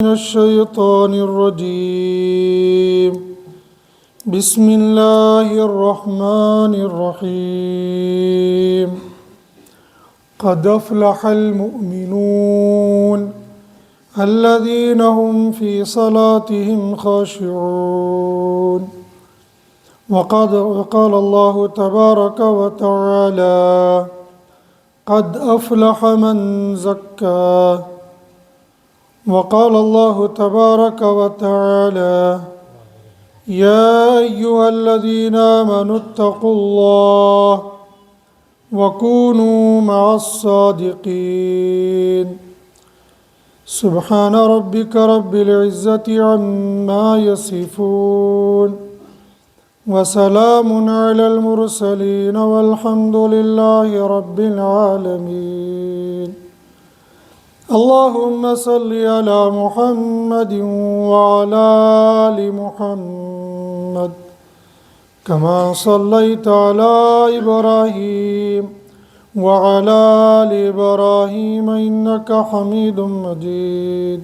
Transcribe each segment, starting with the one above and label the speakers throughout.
Speaker 1: من الشيطان الرجيم. بسم الله الرحمن الرحيم. قد أفلح المؤمنون الذين هم في صلاتهم خاشعون. وقال الله تبارك وتعالى: قد أفلح من زكاه. وقال الله تبارك وتعالى: يا أيها الذين آمنوا اتقوا الله وكونوا مع الصادقين. سبحان ربك رب العزة عما يصفون وسلام على المرسلين والحمد لله رب العالمين. اللهم صل على محمد وعلى آل محمد كما صليت على إبراهيم وعلى آل إبراهيم إنك حميد مجيد.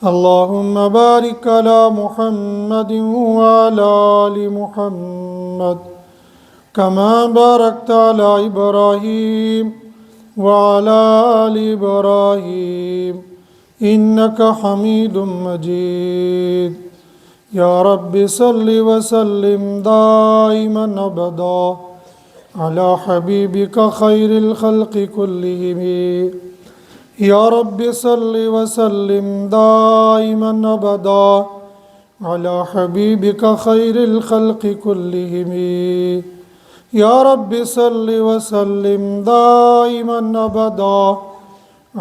Speaker 1: اللهم بارك على محمد وعلى آل محمد كما باركت على إبراهيم وعلى آل إبراهيم إنك حميد مجيد. يا رب صل وسلم دائما أبدا على حبيبك خير الخلق كلهم. يا رب صل وسلم دائما أبدا على حبيبك خير الخلق كلهم. يا رب صل وسلم دائما أبدا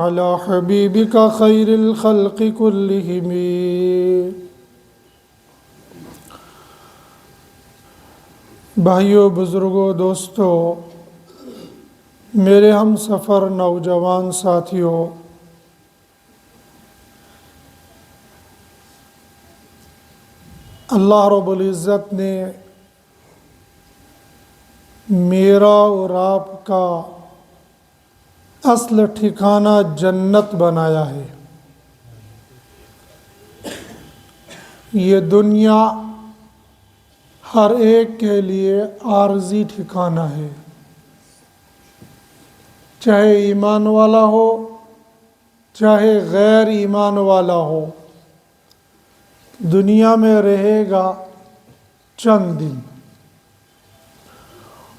Speaker 1: على حبيبك خير الخلق كلهم. بھائیو، بزرگوں، دوستو، میرے ہم سفر نوجوان ساتھیوں، اللہ رب العزت نے میرا اور آپ کا اصل ٹھکانہ جنت بنایا ہے. یہ دنیا ہر ایک کے لیے عارضی ٹھکانہ ہے، چاہے ایمان والا ہو چاہے غیر ایمان والا ہو. دنیا میں رہے گا چند دن،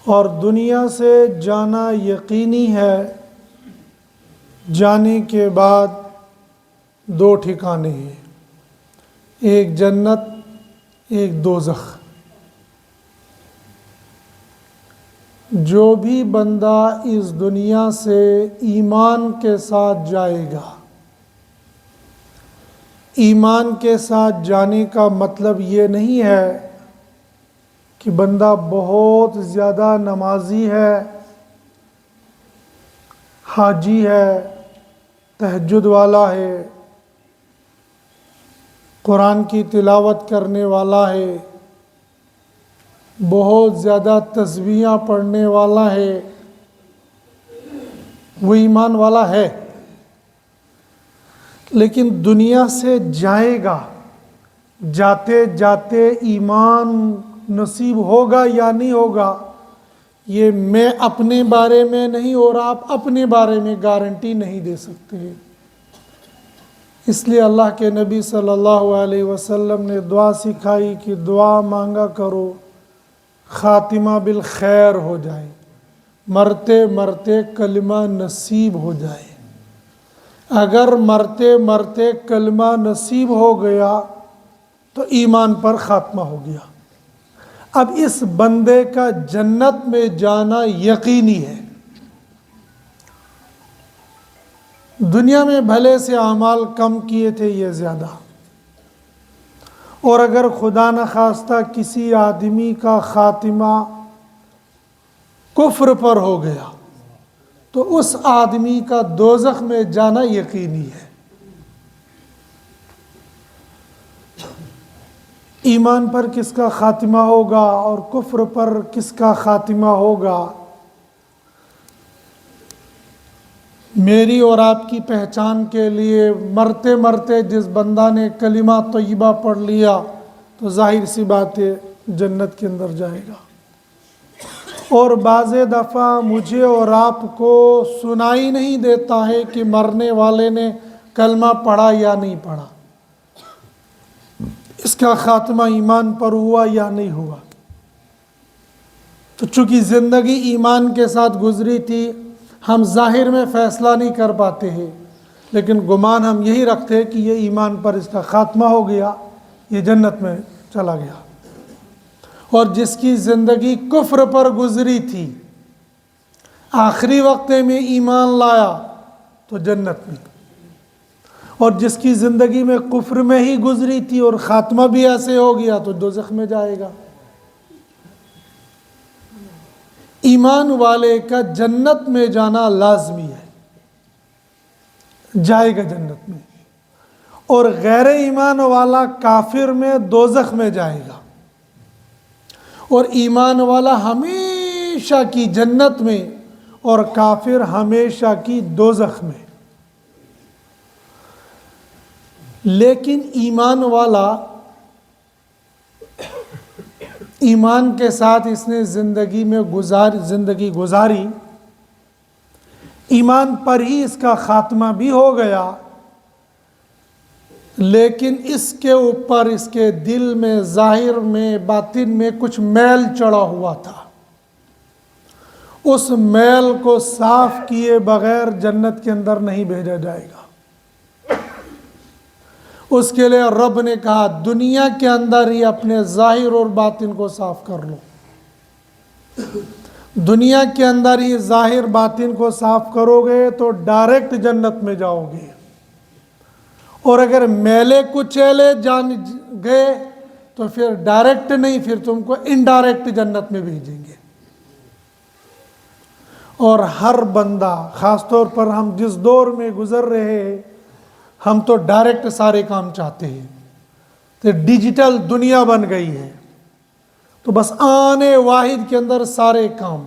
Speaker 1: اور دنیا سے جانا یقینی ہے. جانے کے بعد دو ٹھکانے ہیں، ایک جنت ایک دوزخ. جو بھی بندہ اس دنیا سے ایمان کے ساتھ جائے گا، ایمان کے ساتھ جانے کا مطلب یہ نہیں ہے کہ بندہ بہت زیادہ نمازی ہے، حاجی ہے، تہجد والا ہے، قرآن کی تلاوت کرنے والا ہے، بہت زیادہ تسبیحاں پڑھنے والا ہے، وہ ایمان والا ہے. لیکن دنیا سے جائے گا، جاتے جاتے ایمان نصیب ہوگا یا نہیں ہوگا، یہ میں اپنے بارے میں نہیں اور آپ اپنے بارے میں گارنٹی نہیں دے سکتے. اس لیے اللہ کے نبی صلی اللہ علیہ وسلم نے دعا سکھائی کہ دعا مانگا کرو خاتمہ بالخیر ہو جائے، مرتے مرتے کلمہ نصیب ہو جائے. اگر مرتے مرتے کلمہ نصیب ہو گیا تو ایمان پر خاتمہ ہو گیا. اب اس بندے کا جنت میں جانا یقینی ہے. دنیا میں بھلے سے اعمال کم کیے تھے یہ زیادہ، اور اگر خدا نخواستہ کسی آدمی کا خاتمہ کفر پر ہو گیا تو اس آدمی کا دوزخ میں جانا یقینی ہے. ایمان پر کس کا خاتمہ ہوگا اور کفر پر کس کا خاتمہ ہوگا، میری اور آپ کی پہچان کے لیے مرتے مرتے جس بندہ نے کلمہ طیبہ پڑھ لیا تو ظاہر سی بات ہے جنت کے اندر جائے گا. اور بعض دفعہ مجھے اور آپ کو سنائی نہیں دیتا ہے کہ مرنے والے نے کلمہ پڑھا یا نہیں پڑھا، اس کا خاتمہ ایمان پر ہوا یا نہیں ہوا. تو چونکہ زندگی ایمان کے ساتھ گزری تھی، ہم ظاہر میں فیصلہ نہیں کر پاتے ہیں، لیکن گمان ہم یہی رکھتے ہیں کہ یہ ایمان پر اس کا خاتمہ ہو گیا، یہ جنت میں چلا گیا. اور جس کی زندگی کفر پر گزری تھی، آخری وقت میں ایمان لایا تو جنت میں، اور جس کی زندگی میں کفر میں ہی گزری تھی اور خاتمہ بھی ایسے ہو گیا تو دوزخ میں جائے گا. ایمان والے کا جنت میں جانا لازمی ہے، جائے گا جنت میں، اور غیر ایمان والا کافر میں دوزخ میں جائے گا. اور ایمان والا ہمیشہ کی جنت میں اور کافر ہمیشہ کی دوزخ میں. لیکن ایمان والا، ایمان کے ساتھ اس نے زندگی گزاری، ایمان پر ہی اس کا خاتمہ بھی ہو گیا، لیکن اس کے اوپر اس کے دل میں، ظاہر میں، باطن میں کچھ میل چڑھا ہوا تھا. اس میل کو صاف کیے بغیر جنت کے اندر نہیں بھیجا جائے گا. اس کے لیے رب نے کہا دنیا کے اندر ہی اپنے ظاہر اور باطن کو صاف کر لو. دنیا کے اندر ہی ظاہر باطن کو صاف کرو گے تو ڈائریکٹ جنت میں جاؤ گے، اور اگر میلے کچیلے جان گئے تو پھر ڈائریکٹ نہیں، پھر تم کو انڈائریکٹ جنت میں بھیجیں گے. اور ہر بندہ، خاص طور پر ہم جس دور میں گزر رہے ہیں، ہم تو ڈائریکٹ سارے کام چاہتے ہیں. تو ڈیجیٹل دنیا بن گئی ہے، تو بس آنے واحد کے اندر سارے کام،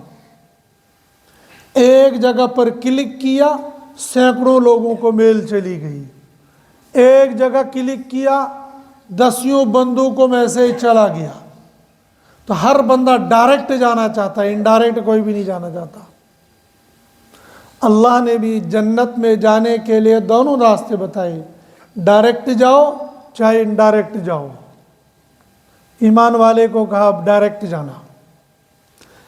Speaker 1: ایک جگہ پر کلک کیا سینکڑوں لوگوں کو میل چلی گئی، ایک جگہ کلک کیا دسیوں بندوں کو میسیج چلا گیا. تو ہر بندہ ڈائریکٹ جانا چاہتا ہے، انڈائریکٹ کوئی بھی نہیں جانا چاہتا. اللہ نے بھی جنت میں جانے کے لیے دونوں راستے بتائے، ڈائریکٹ جاؤ چاہے انڈائریکٹ جاؤ. ایمان والے کو کہا اب ڈائریکٹ جانا،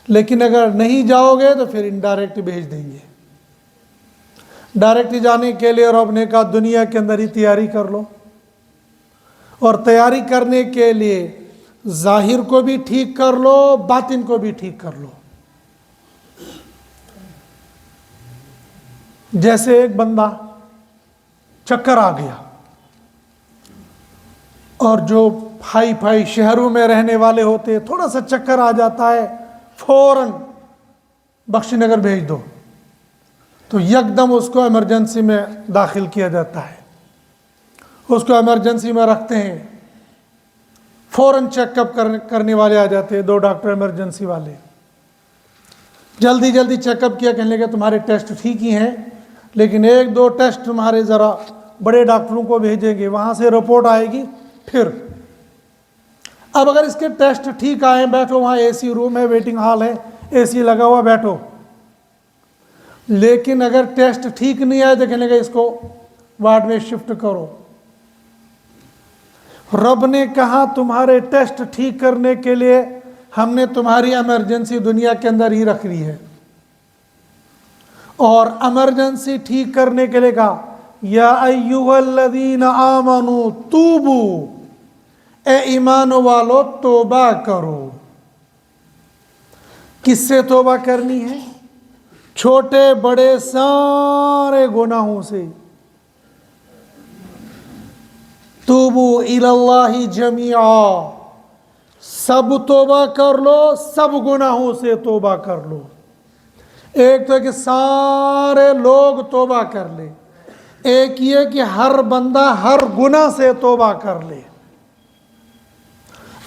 Speaker 1: لیکن اگر نہیں جاؤ گے تو پھر انڈائریکٹ بھیج دیں گے. ڈائریکٹ جانے کے لیے رب نے کہا دنیا کے اندر ہی تیاری کر لو، اور تیاری کرنے کے لیے ظاہر کو بھی ٹھیک کر لو، باطن کو بھی ٹھیک کر لو. جیسے ایک بندہ چکر آ گیا، اور جو ہائی شہروں میں رہنے والے ہوتے ہیں، تھوڑا سا چکر آ جاتا ہے فوراً بخشی نگر بھیج دو، تو یکدم اس کو ایمرجنسی میں داخل کیا جاتا ہے، اس کو ایمرجنسی میں رکھتے ہیں. فوراً چیک اپ کرنے والے آ جاتے ہیں، 2 ڈاکٹر ایمرجنسی والے، جلدی جلدی چیک اپ کیا، کہنے لگے تمہارے ٹیسٹ ٹھیک ہی ہیں، لیکن 1-2 ٹیسٹ تمہارے ذرا بڑے ڈاکٹروں کو بھیجیں گے، وہاں سے رپورٹ آئے گی. پھر اب اگر اس کے ٹیسٹ ٹھیک آئے، بیٹھو وہاں اے سی روم ہے، ویٹنگ ہال ہے، اے سی لگا ہوا، بیٹھو. لیکن اگر ٹیسٹ ٹھیک نہیں آئے تو کہنے لگے اس کو وارڈ میں شفٹ کرو. رب نے کہا تمہارے ٹیسٹ ٹھیک کرنے کے لیے ہم نے تمہاری ایمرجنسی دنیا کے اندر ہی رکھ لی ہے، اور ایمرجنسی ٹھیک کرنے کے لیے کہا یا ایھا الذین آمنوا توبوا، اے ایمان والو توبہ کرو. کس سے توبہ کرنی ہے؟ چھوٹے بڑے سارے گناہوں سے. توبوا الی اللہ جمیعا، سب توبہ کر لو، سب گناہوں سے توبہ کر لو. ایک تو کہ سارے لوگ توبہ کر لے، ایک یہ کہ ہر بندہ ہر گناہ سے توبہ کر لے.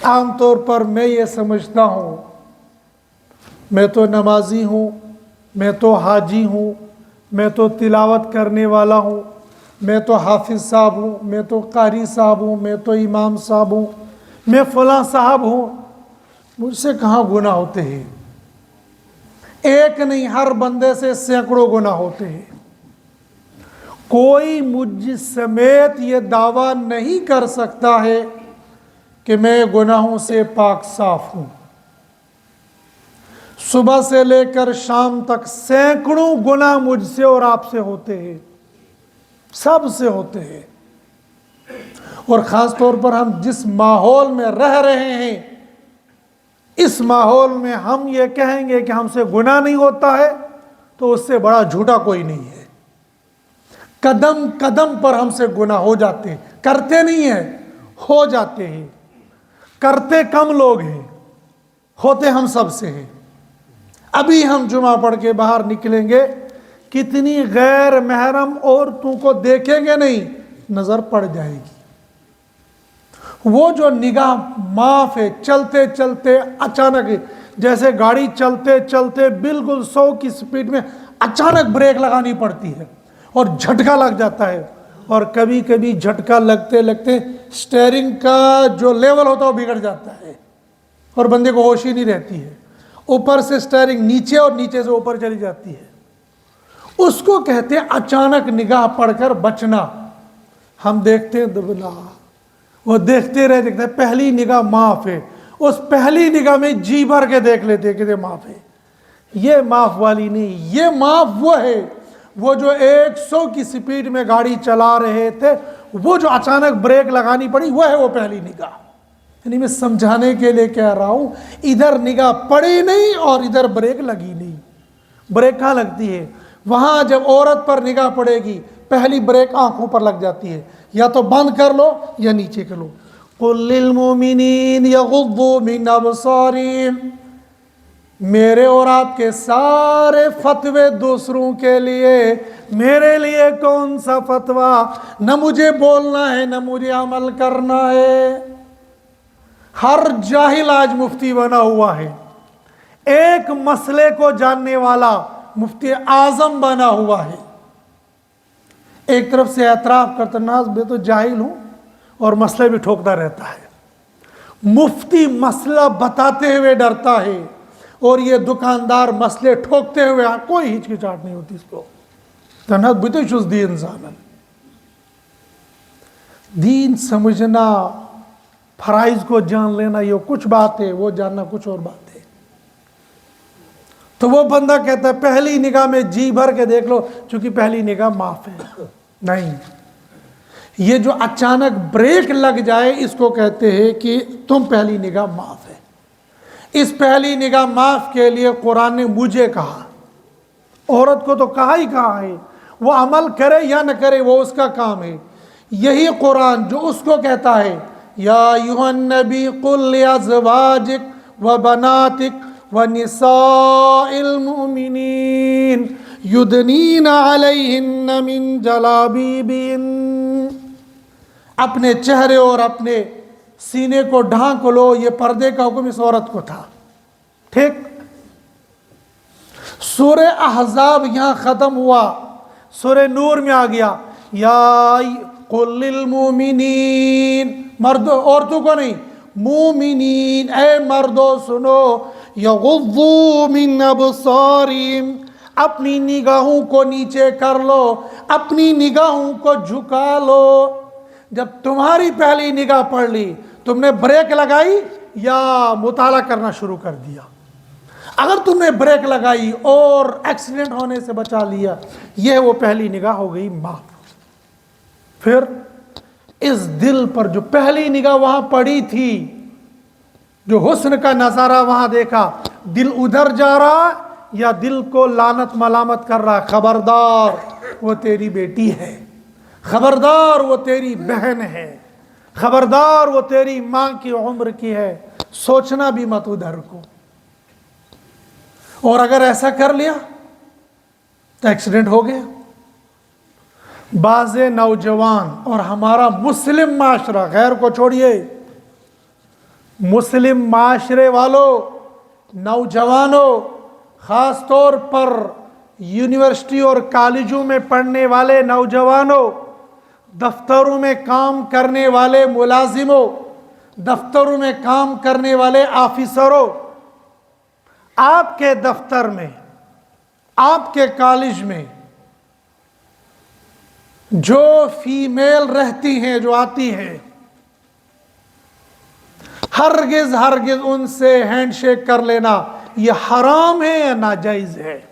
Speaker 1: عام طور پر میں یہ سمجھتا ہوں، میں تو نمازی ہوں، میں تو حاجی ہوں، میں تو تلاوت کرنے والا ہوں، میں تو حافظ صاحب ہوں، میں تو قاری صاحب ہوں، میں تو امام صاحب ہوں، میں فلاں صاحب ہوں، مجھ سے کہاں گناہ ہوتے ہیں؟ ایک نہیں، ہر بندے سے سینکڑوں گناہ ہوتے ہیں۔ کوئی مجھ سمیت یہ دعویٰ نہیں کر سکتا ہے کہ میں گناہوں سے پاک صاف ہوں۔ صبح سے لے کر شام تک سینکڑوں گناہ مجھ سے اور آپ سے ہوتے ہیں، سب سے ہوتے ہیں۔ اور خاص طور پر ہم جس ماحول میں رہ رہے ہیں، اس ماحول میں ہم یہ کہیں گے کہ ہم سے گناہ نہیں ہوتا ہے تو اس سے بڑا جھوٹا کوئی نہیں ہے۔ قدم قدم پر ہم سے گناہ ہو جاتے ہیں، کرتے نہیں ہیں، ہو جاتے ہیں۔ کرتے کم لوگ ہیں، ہوتے ہم سب سے ہیں۔ ابھی ہم جمعہ پڑھ کے باہر نکلیں گے، کتنی غیر محرم عورتوں کو دیکھیں گے نہیں، نظر پڑ جائے گی۔ وہ جو نگاہ معاف ہے، چلتے چلتے اچانک، جیسے گاڑی چلتے چلتے بالکل 100 کی سپیڈ میں اچانک بریک لگانی پڑتی ہے اور جھٹکا لگ جاتا ہے، اور کبھی کبھی جھٹکا لگتے لگتے سٹیئرنگ کا جو لیول ہوتا ہے وہ بگڑ جاتا ہے اور بندے کو ہوش ہی نہیں رہتی ہے، اوپر سے سٹیئرنگ نیچے اور نیچے سے اوپر چلی جاتی ہے۔ اس کو کہتے ہیں اچانک نگاہ پڑ کر بچنا۔ ہم دیکھتے ہیں دبلا، وہ دیکھتے رہے، دیکھتے ہیں پہلی نگاہ معاف ہے، اس پہلی نگاہ میں جی بھر کے دیکھ لیتے کہ یہ معاف ہے۔ یہ معاف والی نہیں، یہ معاف وہ ہے، وہ جو 100 کی سپیڈ میں گاڑی چلا رہے تھے، وہ جو اچانک بریک لگانی پڑی، وہ ہے وہ پہلی نگاہ۔ یعنی میں سمجھانے کے لیے کہہ رہا ہوں، ادھر نگاہ پڑی نہیں اور ادھر بریک لگی نہیں۔ بریک کہاں لگتی ہے؟ وہاں جب عورت پر نگاہ پڑے گی، پہلی بریک آنکھوں پر لگ جاتی ہے، یا تو بند کر لو یا نیچے کر لو۔ قُل لِّلْمُؤْمِنِينَ يَغُضُّوا مِنْ أَبْصَارِهِمْ، میرے اور آپ کے سارے فتوے دوسروں کے لیے، میرے لیے کون سا فتویٰ؟ نہ مجھے بولنا ہے نہ مجھے عمل کرنا ہے۔ ہر جاہل آج مفتی بنا ہوا ہے، ایک مسئلے کو جاننے والا مفتی اعظم بنا ہوا ہے۔ ایک طرف سے اعتراف کرتا، ناز میں تو جاہل ہوں، اور مسئلے بھی ٹھوکتا رہتا ہے۔ مفتی مسئلہ بتاتے ہوئے ڈرتا ہے، اور یہ دکاندار مسئلے ٹھوکتے ہوئے کوئی ہچکچاہٹ نہیں ہوتی اس کو۔ تنہا بتشوز دی انسان، دین سمجھنا، فرائض کو جان لینا یہ کچھ بات ہے، وہ جاننا کچھ اور بات ہے۔ تو وہ بندہ کہتا ہے پہلی نگاہ میں جی بھر کے دیکھ لو، چونکہ پہلی نگاہ معاف ہے۔ نہیں، یہ جو اچانک بریک لگ جائے اس کو کہتے ہیں کہ تم پہلی نگاہ معاف ہے۔ اس پہلی نگاہ معاف کے لیے قرآن نے مجھے کہا، عورت کو تو کہا ہی کہا ہے، وہ عمل کرے یا نہ کرے وہ اس کا کام ہے۔ یہی قرآن جو اس کو کہتا ہے یا ایھا النبی قل لازواجک وبناتک ونساء المؤمنین یدنین علیہن من جلابیبہن، اپنے چہرے اور اپنے سینے کو ڈھانک لو۔ یہ پردے کا حکم اس عورت کو تھا، ٹھیک؟ سورہ احزاب یہاں ختم ہوا، سورہ نور میں آ گیا، یا قل للمؤمنین، مردوں عورتوں کو نہیں، مومنین اے مردوں سنو، یغضوا من ابصارہم، اپنی نگاہوں کو نیچے کر لو، اپنی نگاہوں کو جھکا لو۔ جب تمہاری پہلی نگاہ پڑ لی، تم نے بریک لگائی یا مطالعہ کرنا شروع کر دیا؟ اگر تم نے بریک لگائی اور ایکسیڈنٹ ہونے سے بچا لیا، یہ وہ پہلی نگاہ ہو گئی معاف۔ پھر اس دل پر جو پہلی نگاہ وہاں پڑی تھی، جو حسن کا نظارہ وہاں دیکھا، دل ادھر جا رہا یا دل کو لعنت ملامت کر رہا، خبردار وہ تیری بیٹی ہے، خبردار وہ تیری بہن ہے، خبردار وہ تیری ماں کی عمر کی ہے، سوچنا بھی مت ادھر کو۔ اور اگر ایسا کر لیا تو ایکسیڈنٹ ہو گیا۔ بعض نوجوان اور ہمارا مسلم معاشرہ، غیر کو چھوڑیے، مسلم معاشرے والوں، نوجوانوں، خاص طور پر यूनिवर्सिटी और कॉलेजों में पढ़ने वाले नौजवानों, दफ्तरों में काम करने वाले मुलाजिमों, दफ्तरों में काम करने वाले ऑफिसरों, आपके दफ्तर में, आपके कॉलेज में जो फीमेल रहती हैं, जो आती हैं, हरगिज हरगिज उनसे हैंडशेक कर लेना यह हराम है या नाजायज है।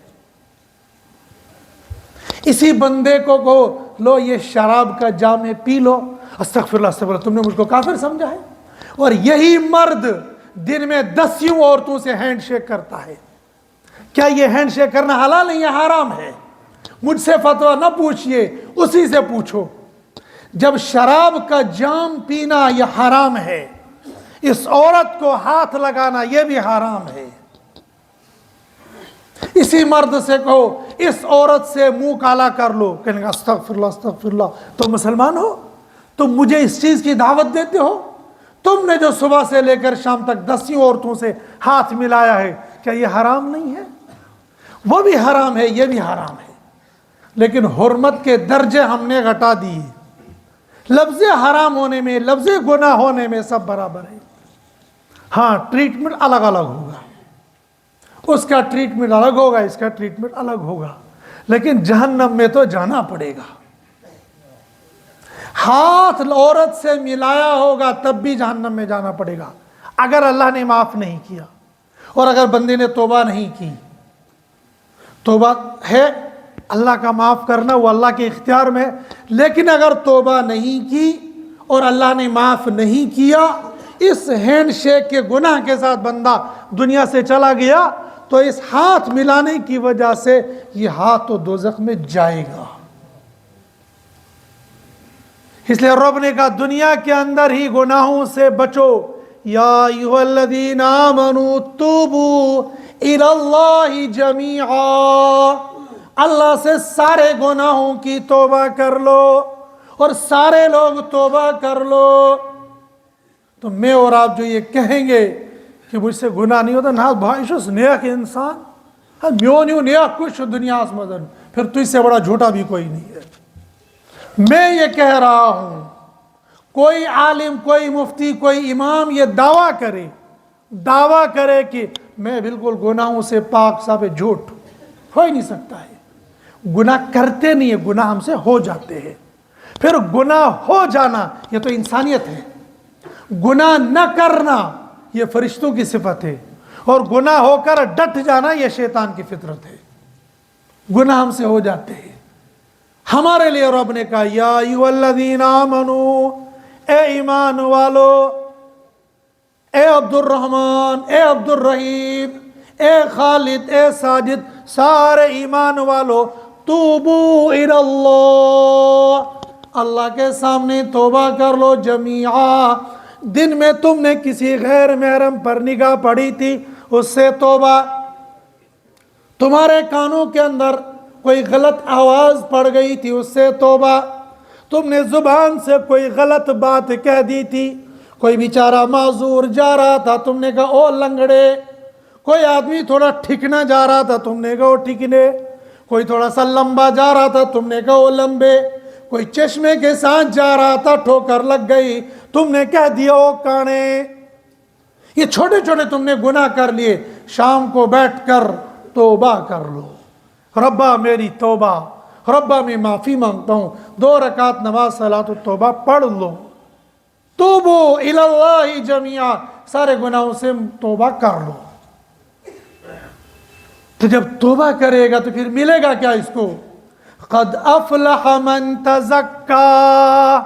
Speaker 1: इसी बंदे को कहो लो ये शराब का जाम है, पी लो, अस्तगफिरुल्लाह अस्तगफिरुल्लाह, तुमने मुझको काफिर समझा है। और यही मर्द दिन में 10 औरतों से हैंडशेक करता है। क्या ये हैंडशेक करना हलाल है या हराम है? मुझसे फतवा न पूछिए, उसी से पूछो। जब शराब का जाम पीना यह हराम है, इस औरत को हाथ लगाना यह भी हराम है। इसी मर्द से कहो इस औरत से मुंह काला कर लो, कहने का अस्तगफिरुल्लाह अस्तगफिरुल्लाह, तो मुसलमान हो? तुम मुझे इस चीज की दावत देते हो? तुमने जो सुबह से लेकर शाम तक 10 औरतों से हाथ मिलाया है, क्या यह हराम नहीं है? वो भी हराम है, यह भी हराम है। लेकिन हुर्मत के दर्जे हमने घटा दिए। लफ्ज़ हराम होने में, लफ्ज़ गुनाह होने में सब बराबर है। हाँ, ट्रीटमेंट अलग अलग होगा, उसका ट्रीटमेंट अलग होगा, इसका ट्रीटमेंट अलग होगा, लेकिन जहन्नम में तो जाना पड़ेगा। हाथ औरत से मिलाया होगा तब भी जहन्नम में जाना पड़ेगा, अगर अल्लाह ने माफ नहीं किया। और अगर बंदे ने तौबा नहीं की, तौबा है अल्लाह का माफ करना, वो अल्लाह के इख्तियार में, लेकिन अगर तौबा नहीं की और अल्लाह ने माफ नहीं किया, इस हैंडशेक के गुनाह के साथ बंदा दुनिया से चला गया, तो इस हाथ मिलाने की वजह से ये हाथ तो दोज़ख में जाएगा। इसलिए रब ने कहा दुनिया के अंदर ही गुनाहों से बचो। या अय्युहल्लज़ीना आमनू तूबू इलल्लाहि जमीआ, अल्लाह से सारे गुनाहों की तौबा कर लो, और सारे लोग तौबा कर लो। तो मैं और आप जो ये कहेंगे कि मुझसे गुनाह नहीं होता ना, भाई नेक इंसान, हाँ म्यों न्यू नेक कुछ दुनिया मदन, फिर तुझसे बड़ा झूठा भी कोई नहीं है। मैं ये कह रहा हूं, कोई आलिम, कोई मुफ्ती, कोई इमाम ये दावा करे कि मैं बिल्कुल गुनाहों से पाक साफ है, झूठ हो ही नहीं सकता है। गुनाह करते नहीं है, गुनाह हमसे हो जाते हैं। फिर गुनाह हो जाना ये तो इंसानियत है, गुनाह न करना ये फरिश्तों की सिफत है, और गुनाह होकर डट जाना ये शैतान की फितरत है। गुनाह हमसे हो जाते हैं। हमारे लिए रब ने कहा या अय्युहल्लज़ीना आमनू, ए ईमान वालो, ए अब्दुर रहमान, ए अब्दुर रहीम, ए खालिद, ए साजिद, सारे ईमान वालो, तूबू इलल्लाह, अल्लाह के सामने तौबा कर लो। जमीआ, दिन में तुमने किसी गैर महरम पर निगाह पड़ी थी, उससे तौबा। तुम्हारे कानों के अंदर कोई गलत आवाज़ पड़ गई थी, उससे तौबा। तुमने ज़ुबान से कोई गलत बात कह दी थी, कोई बेचारा माजूर जा रहा था, तुमने कहा ओ लंगड़े। कोई आदमी थोड़ा ठिकना जा रहा था, तुमने कहा ओ ठिकने। कोई थोड़ा सा लंबा जा रहा था, तुमने कहा ओ लंबे। कोई चश्मे के साथ जा रहा था, ठोकर लग गई, तुमने कह दिया ओ काने। ये छोटे छोटे तुमने गुनाह कर लिए। शाम को बैठकर तौबा कर लो, रब्बा मेरी तौबा, रब्बा मैं माफ़ी मांगता हूँ। 2 रकात नमाज सलात तौबा पढ़ लो। तूबू इलल्लाहि जमीआ, सारे गुनाहों से तौबा कर लो। तो जब तौबा करेगा तो फिर मिलेगा क्या इसको? क़द अफ़लह मन तज़क्का,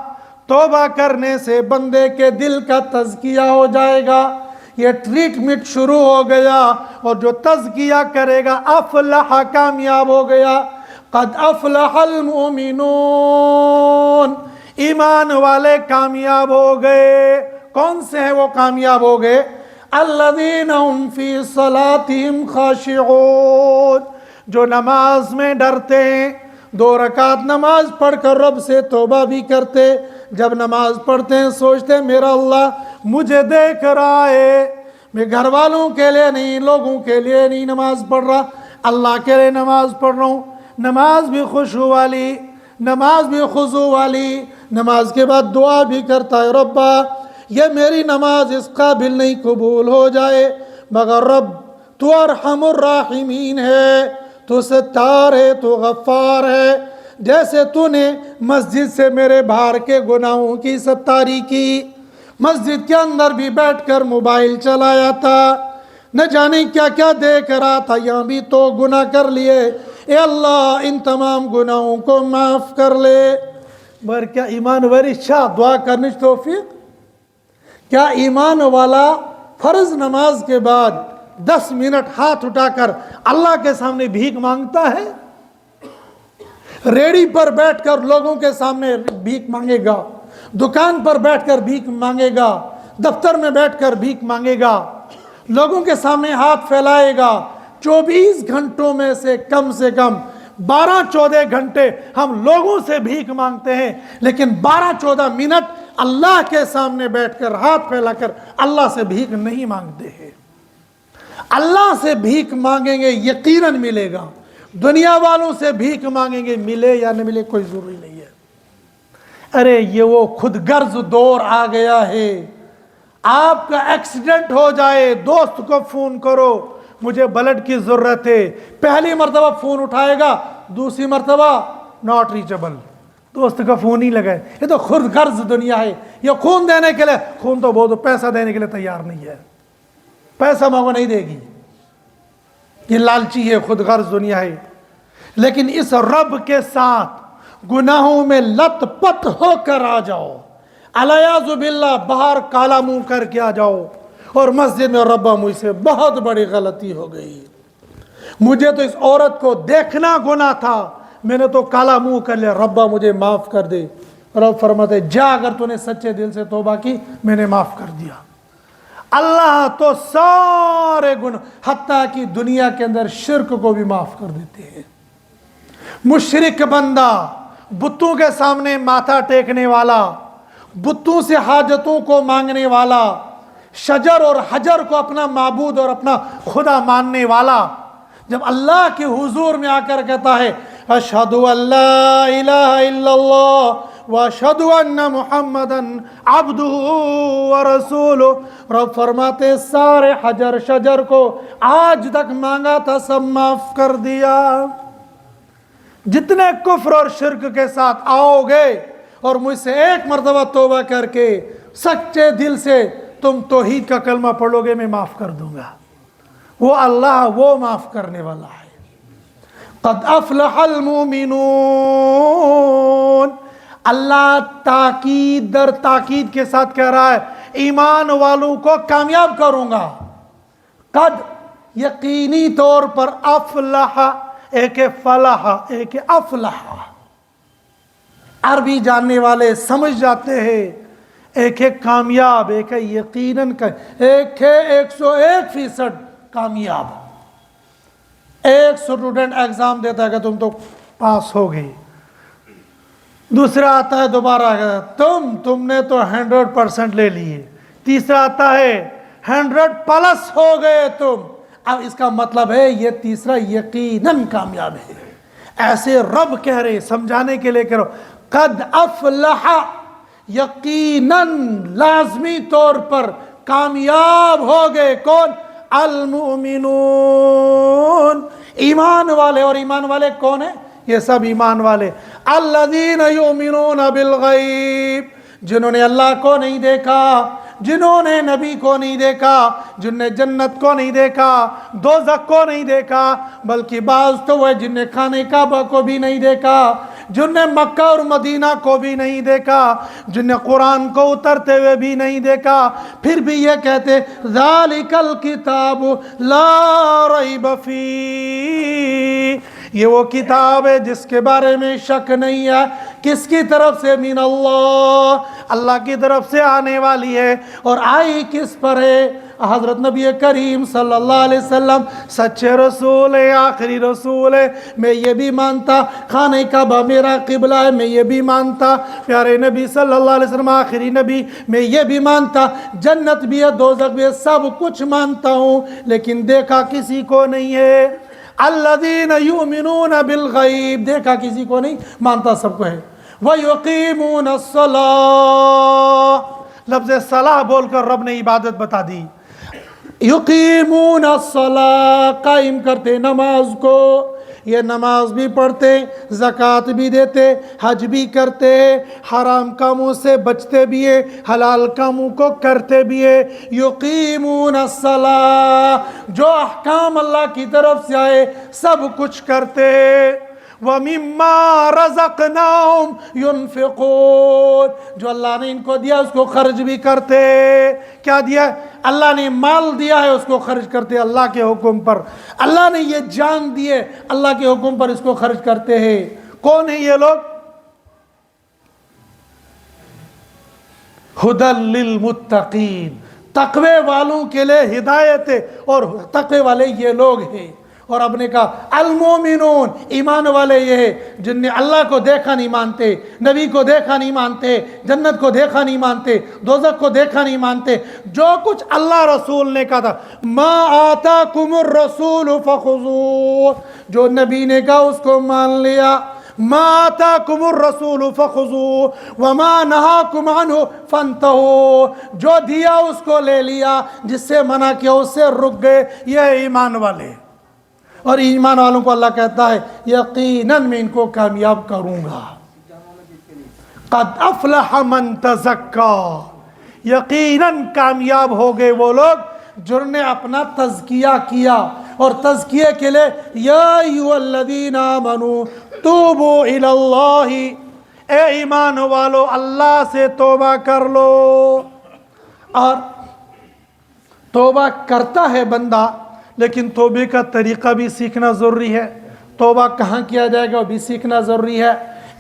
Speaker 1: तौबा करने से बंदे के दिल का तज़किया हो जाएगा। ये ट्रीटमेंट शुरू हो गया, और जो तज़किया करेगा अफ़लह, कामयाब हो गया। क़द अफ़लहल मुमिनून, ईमान वाले कामयाब हो गए। कौन से हैं वो कामयाब हो गए? अल्लज़ीना हुम फ़ी सलातिहिम ख़ाशिऊन, जो नमाज में डरते हैं। 2 रकात नमाज पढ़कर रब से तौबा भी करते। जब नमाज पढ़ते हैं सोचते हैं मेरा अल्लाह मुझे देख रहा है, मैं घर वालों के लिए नहीं, लोगों के लिए नहीं नमाज पढ़ रहा, अल्लाह के लिए नमाज पढ़ रहा हूँ, नमाज भी खुशू वाली, नमाज भी खुजू वाली, नमाज के बाद दुआ भी करता है, रब्बा ये मेरी नमाज इस काबिल नहीं कबूल हो जाए, मगर रब तू अरहमुर राहिमीन है, तू सत्तार है, तू गफ्फार है। जैसे तूने मस्जिद से मेरे बाहर के गुनाहों की सत्तारी की, मस्जिद के अंदर भी बैठकर मोबाइल चलाया था, न जाने क्या क्या देख रहा था, यहाँ भी तो गुनाह कर लिए, ए अल्लाह इन तमाम गुनाहों को माफ़ कर ले। पर क्या ईमान वाली शाह दुआ करने की तौफीक? क्या ईमान वाला फ़र्ज नमाज के बाद 10 मिनट हाथ उठाकर अल्लाह के सामने भीख मांगता है? रेडी पर बैठकर लोगों के सामने भीख मांगेगा, दुकान पर बैठकर भीख मांगेगा, दफ्तर में बैठकर भीख मांगेगा, लोगों के सामने हाथ फैलाएगा। 24 घंटों में से कम 12-14 घंटे हम लोगों से भीख मांगते हैं, लेकिन 12-14 मिनट अल्लाह के सामने बैठकर हाथ फैलाकर अल्लाह से भीख नहीं मांगते हैं। अल्लाह से भीख मांगेंगे यकीनन मिलेगा, दुनिया वालों से भीख मांगेंगे मिले या न मिले कोई जरूरी नहीं है। अरे ये वो खुद गर्ज दौर आ गया है। आपका एक्सीडेंट हो जाए, दोस्त को फोन करो मुझे ब्लड की जरूरत है, पहली मर्तबा फोन उठाएगा, दूसरी मर्तबा नॉट रीचेबल, दोस्त का फोन ही लगाए। ये तो खुद गर्ज दुनिया है। ये खून देने के लिए, खून तो बहुत, पैसा देने के लिए तैयार नहीं है, पैसा मांगो नहीं देगी, ये लालची है, खुद गर्ज दुनिया है। लेकिन इस रब के साथ गुनाहों में लतपत होकर आ जाओ, अलियाज़ु बिल्लाह बाहर काला मुंह करके आ जाओ और मस्जिद में रब्बा मुझसे बहुत बड़ी गलती हो गई, मुझे तो इस औरत को देखना गुनाह था, मैंने तो काला मुंह कर लिया, रब्बा मुझे माफ़ कर दे। रब फरमाते जा अगर तूने सच्चे दिल से तौबा की मैंने माफ़ कर दिया। अल्लाह तो सारे गुनाह हत्ता कि दुनिया के अंदर शिर्क को भी माफ़ कर देते हैं। मुशरिक बंदा, बुतों के सामने माथा टेकने वाला, बुतों से हाजतों को मांगने वाला, शजर और हजर को अपना माबूद और अपना खुदा मानने वाला, जब अल्लाह के हुजूर में आकर कहता है अशहदु अल्ला इलाहा इल्लल्लाह व अशहदु अन्ना मुहम्मदन अब्दुहु व रसूलुहु, रब फरमाते सारे हजर शजर को आज तक मांगा था सब माफ कर दिया। जितने कुफ्र और शिर्क के साथ आओगे और मुझसे एक मर्तबा तौबा करके सच्चे दिल से तुम तौहीद का कलमा पढ़ोगे मैं माफ़ कर दूंगा। वो अल्लाह वो माफ़ करने वाला है। क़द अफ़लहल मुमिनून, अल्लाह ताकीद दर ताकीद के साथ कह रहा है ईमान वालों को कामयाब करूंगा। कद यकीनी तौर पर, अफ़लह एक फलाह एक अफ़लह, अरबी जानने वाले समझ जाते हैं एक है कामयाब, एक है यकीनन का, एक है 101% कामयाब। एक स्टूडेंट एग्जाम देता है कि तुम तो पास हो गई, दूसरा आता है दोबारा तुमने तो 100% ले लिए, तीसरा आता है 100+ हो गए तुम। अब इसका मतलब है ये तीसरा यकीनन कामयाब है। ऐसे रब कह रहे, समझाने के लिए कह रहे, कद अफ़लह, यकीनन लाजमी तौर पर कामयाब हो गए। कौन? अल-मुमिनून, ईमान वाले। और ईमान वाले कौन है? ये सब ईमान वाले, अल्लज़ीना युमिनून बिल गैब, जिन्होंने अल्लाह को नहीं देखा, जिन्होंने नबी को नहीं देखा, जिनने जन्नत को नहीं देखा, दोज़ख को नहीं देखा, बल्कि बाज़ तो वह जिनने खाने काबा को भी नहीं देखा, जिनने मक्का और मदीना को भी नहीं देखा, जिनने कुरान को उतरते हुए भी नहीं देखा, फिर भी ये कहते ज़ालिकल किताबु ला रैब फी, ये वो किताब है जिसके बारे में शक नहीं है। किसकी तरफ से? मिन अल्लाह, अल्लाह की तरफ से आने वाली है। और आई किस पर है? हज़रत नबी करीम सल्लल्लाहु अलैहि वसल्लम सच्चे रसूल है, आखिरी रसूल है। मैं ये भी मानता खाने काबा मेरा किबला है, मैं ये भी मानता प्यारे नबी सल्लल्लाहु अलैहि वसल्लम आखिरी नबी, मैं ये भी मानता जन्नत भी है दोज़ख भी है, सब कुछ मानता हूँ, लेकिन देखा किसी को नहीं है। अल्लज़ीना युमिनून बिल गैब, देखा किसी को नहीं, मानता सबको है। व युकीमून सलाह, लफ्ज़ सलाह बोलकर रब ने इबादत बता दी। युकीमून सलाह, कायम करते नमाज को, ये नमाज भी पढ़ते, ज़कात भी देते, हज भी करते, हराम कामों से बचते भी है, हलाल कामों को करते भी है। युकीमून सलाह, जो अहकाम अल्लाह की तरफ से आए सब कुछ करते। वमिम्मा रज़क़नाहुम युनफ़िक़ून, जो अल्लाह ने इनको दिया उसको खर्च भी करते। क्या दिया? अल्लाह ने माल दिया है, उसको खर्च करते अल्लाह के हुक्म पर। अल्लाह ने ये जान दिए, अल्लाह के हुक्म पर इसको खर्च करते हैं। कौन है ये लोग? हुदल लिल मुत्तकीन, तकवे वालों के लिए हिदायत है, और तकवे वाले ये लोग हैं। और अब ने कहा अल मोमिनून, ईमान वाले ये है जिनने अल्लाह को देखा नहीं मानते, नबी को देखा नहीं मानते, जन्नत को देखा नहीं मानते, दोज़ख को देखा नहीं मानते। जो कुछ अल्लाह रसूल ने कहा था, मा आताकुमुर रसूल फखुज़ू, जो नबी ने कहा उसको मान लिया। मा आताकुमुर रसूल फखुज़ू वमा नहाकुम अन्हु फंतहू, जो दिया उसको ले लिया, जिससे मना किया उससे रुक गए। ये ईमान वाले। और ईमान वालों को अल्लाह कहता है यकीनन मैं इनको कामयाब करूंगा। क़द अफ़लह मन तज़क्का, यकीनन कामयाब हो गए वो लोग जिन्होंने अपना तज़किया किया। और तज़किये के लिए या अय्युहल्लज़ीना आमनू तूबू इलल्लाहि, ए ईमान वालो अल्लाह से तौबा कर लो। और तौबा करता है बंदा, लेकिन तौबे का तरीक़ा भी सीखना ज़रूरी है। तौबा कहाँ किया जाएगा वो भी सीखना ज़रूरी है।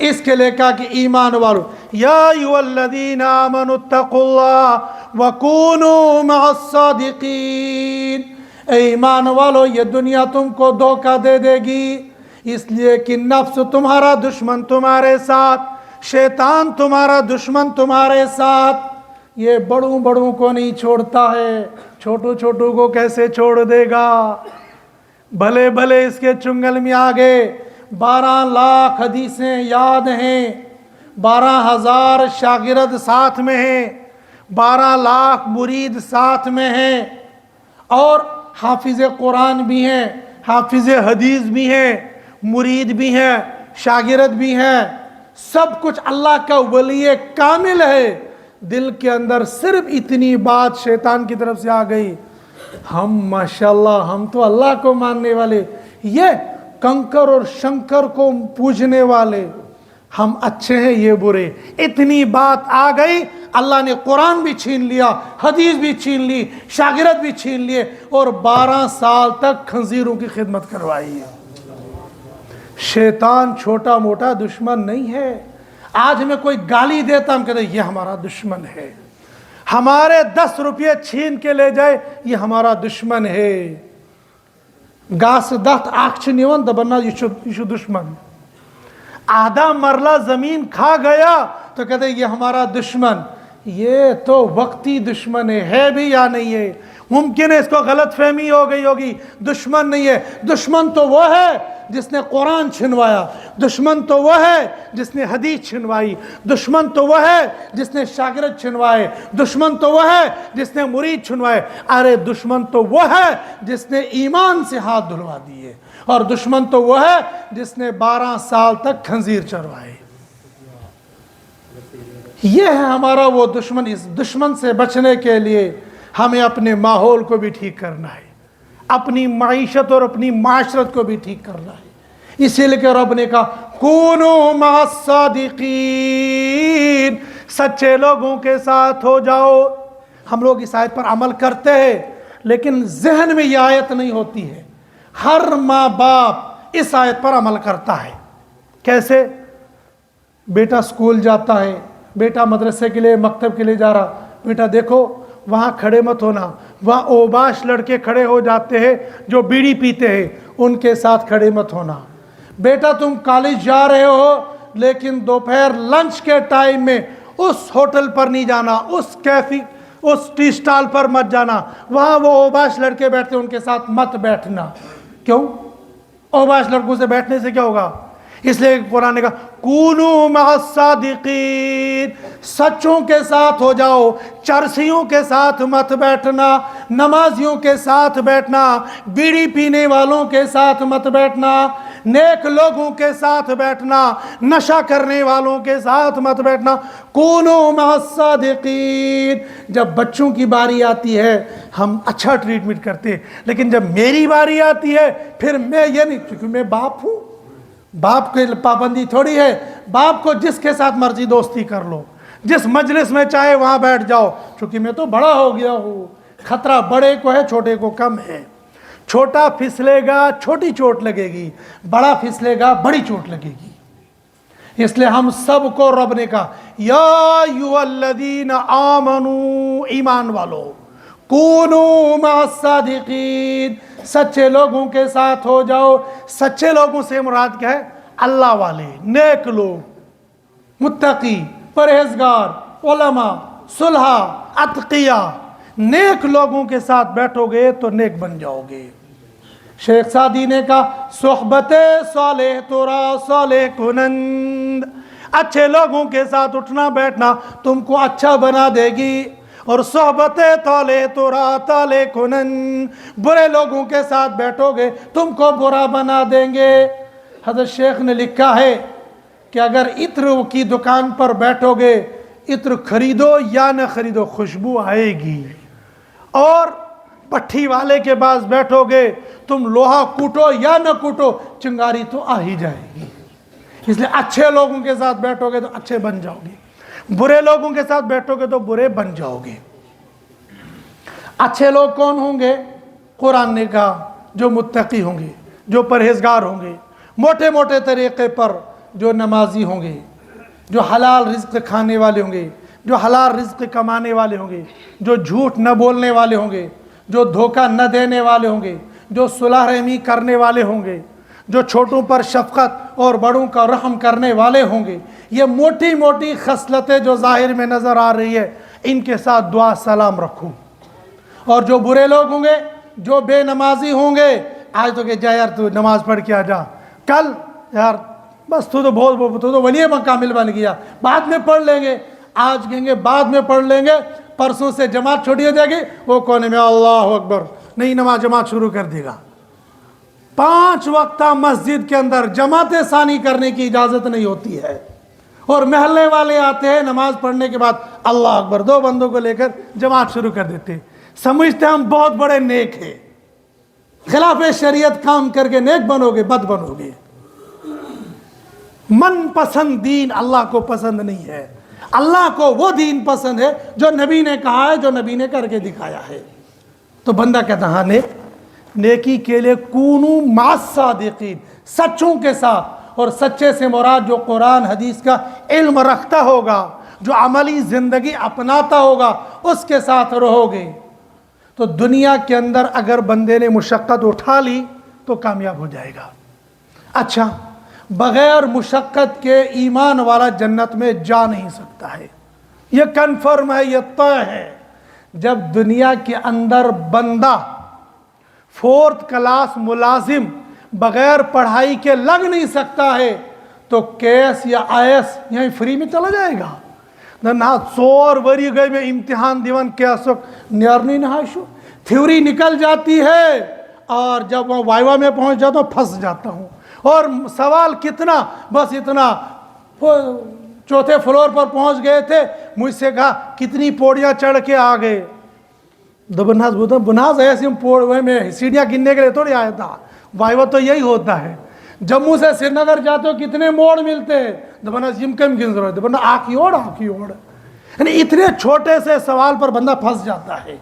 Speaker 1: इसके लिए कहा कि ईमान वालों, या अय्युहल्लज़ीना आमनुत्तक़ुल्लाह वकूनू मअस्सादिक़ीन, ए ईमान वालों ये दुनिया तुमको धोखा दे देगी, इसलिए कि नफ्स तुम्हारा दुश्मन तुम्हारे साथ, शैतान तुम्हारा दुश्मन तुम्हारे साथ। ये बड़ों बड़ों को नहीं छोड़ता है, छोटू छोटू को कैसे छोड़ देगा? भले भले इसके चुंगल में आ गए। 12 लाख हदीसें याद हैं, 12,000 शागिर्द साथ में हैं, 12 लाख मुरीद साथ में हैं, और हाफिज़ कुरान भी हैं, हाफिज़ हदीस भी हैं, मुरीद भी हैं, शागिर्द भी हैं। सब कुछ अल्लाह का वली कामिल है। दिल के अंदर सिर्फ इतनी बात शैतान की तरफ से आ गई, हम माशाल्लाह हम तो अल्लाह को मानने वाले, ये कंकर और शंकर को पूजने वाले, हम अच्छे हैं ये बुरे। इतनी बात आ गई, अल्लाह ने कुरान भी छीन लिया, हदीस भी छीन ली, शागिर्द भी छीन लिए, और 12 साल तक खंजीरों की खिदमत करवाई। शैतान छोटा मोटा दुश्मन नहीं है। आज हमें कोई गाली देता, हम कहते ये हमारा दुश्मन है। हमारे 10 रुपये छीन के ले जाए, ये हमारा दुश्मन है। गास दख्त आँख निवन दबन्ना यशु दुश्मन। आधा मरला जमीन खा गया तो कहते ये हमारा दुश्मन। ये तो वक्ती दुश्मन है भी या नहीं है? मुमकिन है इसको गलत फहमी हो गई होगी। दुश्मन नहीं है, दुश्मन तो वो है जिसने कुरान छिनवाया, दुश्मन तो वह है जिसने हदीस छिनवाई, दुश्मन तो वह है जिसने शागिर्द छिनवाए, दुश्मन तो वह है जिसने मुरीद छिनवाए। अरे दुश्मन तो वह है जिसने ईमान से हाथ धुलवा दिए, और दुश्मन तो वह है जिसने 12 साल तक खंजीर चरवाए। यह है हमारा वो दुश्मन। इस दुश्मन से बचने के लिए हमें अपने माहौल को भी ठीक करना है, अपनी माईशत और अपनी माशरत को भी ठीक करना है। इसीलिए कि रब ने कहा कूनू मअस्सादिकीन, सच्चे लोगों के साथ हो जाओ। हम लोग इस आयत पर अमल करते हैं, लेकिन जहन में यह आयत नहीं होती है। हर माँ बाप इस आयत पर अमल करता है। कैसे? बेटा स्कूल जाता है, बेटा मदरसे के लिए मकतब के लिए जा रहा, बेटा देखो वहाँ खड़े मत होना, वहाँ ओबाश लड़के खड़े हो जाते हैं जो बीड़ी पीते हैं, उनके साथ खड़े मत होना। बेटा तुम कॉलेज जा रहे हो, लेकिन दोपहर लंच के टाइम में उस होटल पर नहीं जाना, उस कैफे उस टी स्टॉल पर मत जाना, वहाँ वो ओबाश लड़के बैठते हैं उनके साथ मत बैठना। क्यों? ओबाश लड़कों से बैठने से क्या होगा? इसलिए कुरान ने कहा कूनू मअस्सादिकीन, सच्चों के साथ हो जाओ, चरसियों के साथ मत बैठना, नमाजियों के साथ बैठना, बीड़ी पीने वालों के साथ मत बैठना, नेक लोगों के साथ बैठना, नशा करने वालों के साथ मत बैठना। कूनू मअस्सादिकीन। जब बच्चों की बारी आती है हम अच्छा ट्रीटमेंट करते हैं, लेकिन जब मेरी बारी आती है फिर मैं ये नहीं, क्योंकि मैं बाप हूँ, बाप की पाबंदी थोड़ी है। बाप को जिसके साथ मर्जी दोस्ती कर लो, जिस मजलिस में चाहे वहां बैठ जाओ, क्योंकि मैं तो बड़ा हो गया हूँ। खतरा बड़े को है, छोटे को कम है। छोटा फिसलेगा छोटी चोट लगेगी, बड़ा फिसलेगा बड़ी चोट लगेगी। इसलिए हम सबको रब ने कहा या अय्युहल्लज़ीना आमनू, ईमान वालो, कूनू मअस्सादिकीन, सच्चे लोगों के साथ हो जाओ। सच्चे लोगों से मुराद क्या है? अल्लाह वाले, नेक लोग, मुत्तकी, परहेजगार, उलमा, सुलहा, अतकिया। नेक लोगों के साथ बैठोगे तो नेक बन जाओगे। शेख सादी ने कहा सोहबते सालेह तोरा सालेह कुनंद, अच्छे लोगों के साथ उठना बैठना तुमको अच्छा बना देगी, और सोहबते ताले तोरा ताले कुनन, बुरे लोगों के साथ बैठोगे तुमको बुरा बना देंगे। हज़रत शेख ने लिखा है कि अगर इत्र की दुकान पर बैठोगे, इत्र खरीदो या न खरीदो, खुशबू आएगी। और पट्टी वाले के पास बैठोगे, तुम लोहा कूटो या न कूटो, चिंगारी तो आ ही जाएगी। इसलिए अच्छे लोगों के साथ बैठोगे तो अच्छे बन जाओगे, बुरे लोगों के साथ बैठोगे तो बुरे बन जाओगे। अच्छे लोग कौन होंगे? कुरान ने कहा जो मुत्तकी होंगे, जो परहेजगार होंगे, मोटे मोटे तरीके पर जो नमाजी होंगे, जो हलाल रिज्क खाने वाले होंगे, जो हलाल रिज्क कमाने वाले होंगे, जो झूठ न बोलने वाले होंगे, जो धोखा न देने वाले होंगे, जो सुलह रहमी करने वाले होंगे, जो छोटों पर शफकत और बड़ों का रहम करने वाले होंगे। ये मोटी मोटी खसलतें जो ज़ाहिर में नज़र आ रही है, इनके साथ दुआ सलाम रखो। और जो बुरे लोग होंगे, जो बेनमाजी होंगे, आज तो कह जा यार तू नमाज पढ़ के आ जा, कल यार बस तू तो वली कामिल बन गया, बाद में पढ़ लेंगे, आज कहेंगे बाद में पढ़ लेंगे, परसों से जमात छोड़ी हो जाएगी, वो कोने में अल्लाह अकबर, नहीं नमाज जमात शुरू कर देगा। 5 वक्ता मस्जिद के अंदर जमात सानी करने की इजाज़त नहीं होती है, और महल्ले वाले आते हैं नमाज पढ़ने के बाद अल्लाह अकबर 2 बंदों को लेकर जमात शुरू कर देते, समझते हम बहुत बड़े नेक हैं। खिलाफ शरीयत काम करके नेक बनोगे, बद बनोगे। मन पसंद दीन अल्लाह को पसंद नहीं है। अल्लाह को वो दीन पसंद है जो नबी ने कहा है, जो नबी ने करके दिखाया है। तो बंदा कहता हाँ नेकी के लिए कूनू मअस्सादिकीन, सच्चों के साथ। और सच्चे से मुराद जो कुरान हदीस का इल्म रखता होगा, जो अमली ज़िंदगी अपनाता होगा, उसके साथ रहोगे तो दुनिया के अंदर अगर बंदे ने मुशक्क़त उठा ली तो कामयाब हो जाएगा। अच्छा, बग़ैर मुशक्क़त के ईमान वाला जन्नत में जा नहीं सकता है, यह कन्फर्म है, यह तय है। जब दुनिया के अंदर बंदा 4th क्लास मुलाजिम बग़ैर पढ़ाई के लग नहीं सकता है, तो केस या आईएएस यहीं फ्री में चला जाएगा ना। 100 वरी गए में इम्तिहान दीवान कैसो नियरनी नहाशो, थ्योरी निकल जाती है, और जब वहाँ वाइवा में पहुँच जाता हूँ फंस जाता हूँ। और सवाल कितना, बस इतना, 4थे फ्लोर पर पहुँच गए थे, मुझसे कहा कितनी पौड़ियाँ चढ़ के आ गए। दबनाज बोलता बुनाज ऐसे में सीढ़ियाँ गिनने के लिए थोड़ी आया था, वाइवा तो यही होता है। जम्मू से श्रीनगर जाते हो कितने मोड़ मिलते हैं, दबना जिम कम की जरूरत है, आँखी ओढ़ यानी इतने छोटे से सवाल पर बंदा फंस जाता है।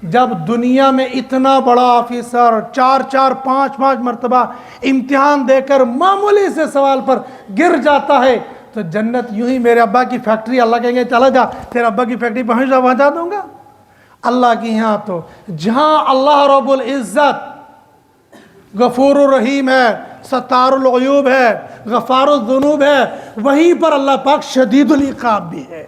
Speaker 1: जब दुनिया में इतना बड़ा ऑफिसर 4-4, 5-5 मरतबा इम्तिहान देकर मामूली से सवाल पर गिर जाता है, तो जन्नत यूं ही मेरे अब्बा की फैक्ट्री, अल्लाह कहेंगे चला जा तेरे अब्बा की फैक्ट्री पहुँचा दूंगा। अल्लाह की यहाँ तो जहाँ अल्लाह रब्बुल इज़्ज़त गफूरुर रहीम है, सत्तारुल अयूब है, गफारुल ज़ुनूब है, वहीं पर अल्लाह पाक शदीदुल इक़ाब भी है।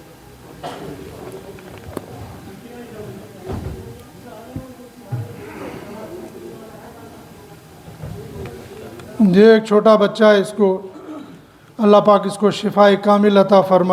Speaker 1: یہ ایک چھوٹا بچہ ہے، اس کو اللہ پاک اس کو شفائے کامل عطا فرمائے۔